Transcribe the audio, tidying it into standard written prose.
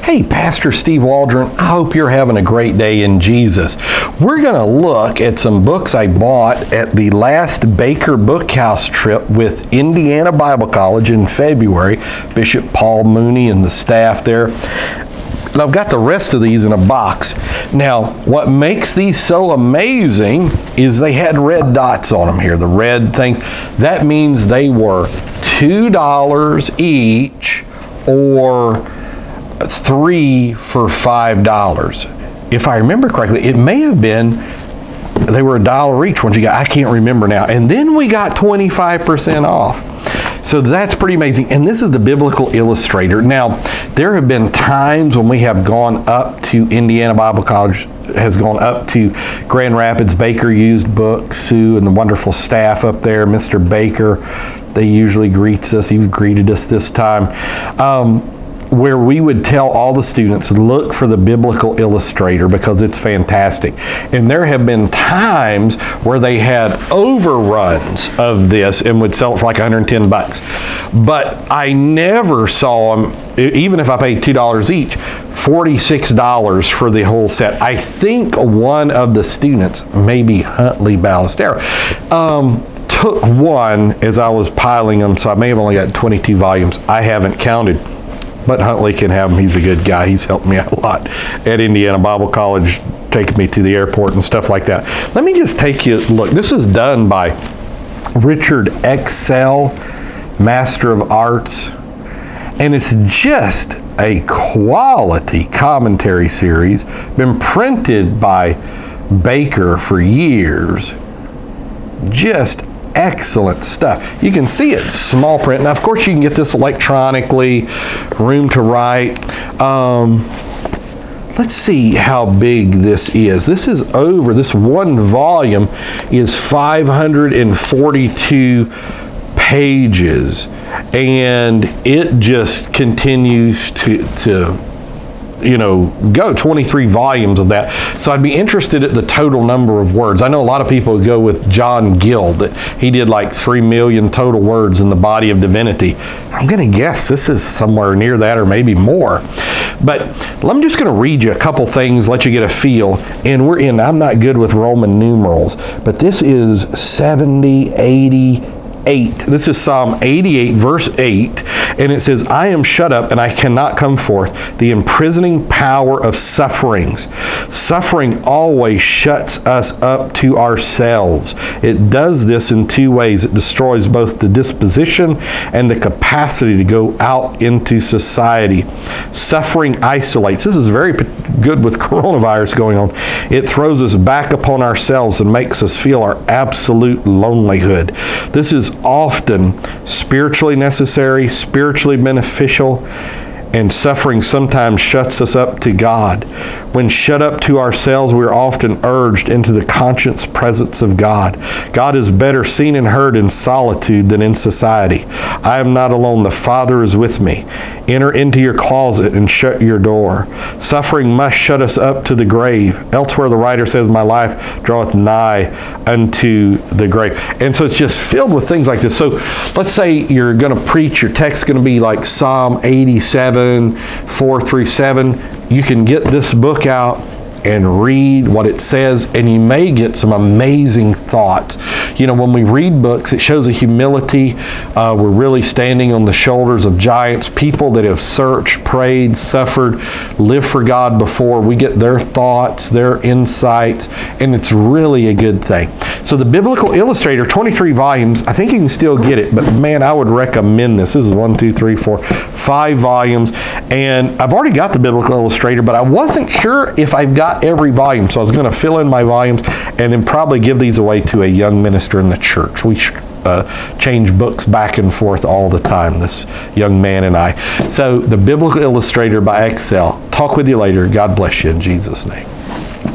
Hey, Pastor Steve Waldron, I hope you're having a great day in Jesus. We're going to look at some books I bought at the last Baker Bookhouse trip with Indiana Bible College in February, Bishop Paul Mooney and the staff there. And I've got the rest of these in a box. Now, what makes these so amazing is they had red dots on them here, the red things. That means they were $2 each or 3 for $5. If I remember correctly, it may have been they were $1 each once you got, I can't remember now. And then we got 25% off. So that's pretty amazing. And this is the Biblical Illustrator. Now, there have been times when we have gone up to Indiana Bible College, has gone up to Grand Rapids. Baker used books, Sue and the wonderful staff up there, Mr. Baker, they usually greets us. He greeted us this time. Where we would tell all the students, look for the Biblical Illustrator because it's fantastic. And there have been times where they had overruns of this and would sell it for like $110. But I never saw them, even if I paid $2 each, $46 for the whole set. I think one of the students, maybe Huntley Ballestero, took one as I was piling them, so I may have only got 22 volumes. I haven't counted. But Huntley can have him. He's a good guy. He's helped me out a lot at Indiana Bible College, taking me to the airport and stuff like that. Let me just take you a look. This is done by Richard Exell, Master of Arts. And it's just a quality commentary series. Been printed by Baker for years. Just excellent stuff. You can see it's small print. Now, of course, you can get this electronically, room to write. Let's see how big this is. This one volume is 542 pages, and it just continues to go 23 volumes of that. So I'd be interested at the total number of words. I know a lot of people go with John Gill, that he did like 3 million total words in the body of divinity. I'm going to guess this is somewhere near that or maybe more. But I'm just going to read you a couple things, let you get a feel. And I'm not good with Roman numerals, but this is 70, 80, 8. This is Psalm 88, verse 8, and it says, I am shut up and I cannot come forth, the imprisoning power of sufferings. Suffering always shuts us up to ourselves. It does this in two ways. It destroys both the disposition and the capacity to go out into society. Suffering isolates. This is very good with coronavirus going on. It throws us back upon ourselves and makes us feel our absolute lonelyhood. This is often spiritually necessary, spiritually beneficial, and suffering sometimes shuts us up to God. When shut up to ourselves, we are often urged into the conscious presence of God. God is better seen and heard in solitude than in society. I am not alone. The Father is with me. Enter into your closet and shut your door. Suffering must shut us up to the grave. Elsewhere, the writer says, my life draweth nigh unto the grave. And so it's just filled with things like this. So let's say you're going to preach, your text's going to be like Psalm 87, 4 through 7. You can get this book out and read what it says, and you may get some amazing thoughts. When we read books, it shows a humility. We're really standing on the shoulders of giants, people that have searched, prayed, suffered, lived for God before. We get their thoughts, their insights, and it's really a good thing. So the Biblical Illustrator, 23 volumes, I think you can still get it, but man, I would recommend this. This is 5 volumes, and I've already got the Biblical Illustrator, but I wasn't sure if I've got every volume, so I was going to fill in my volumes and then probably give these away to a young minister in the church. We change books back and forth all the time, this young man and I. So the Biblical Illustrator by Exell. Talk with you later. God bless you in Jesus' name.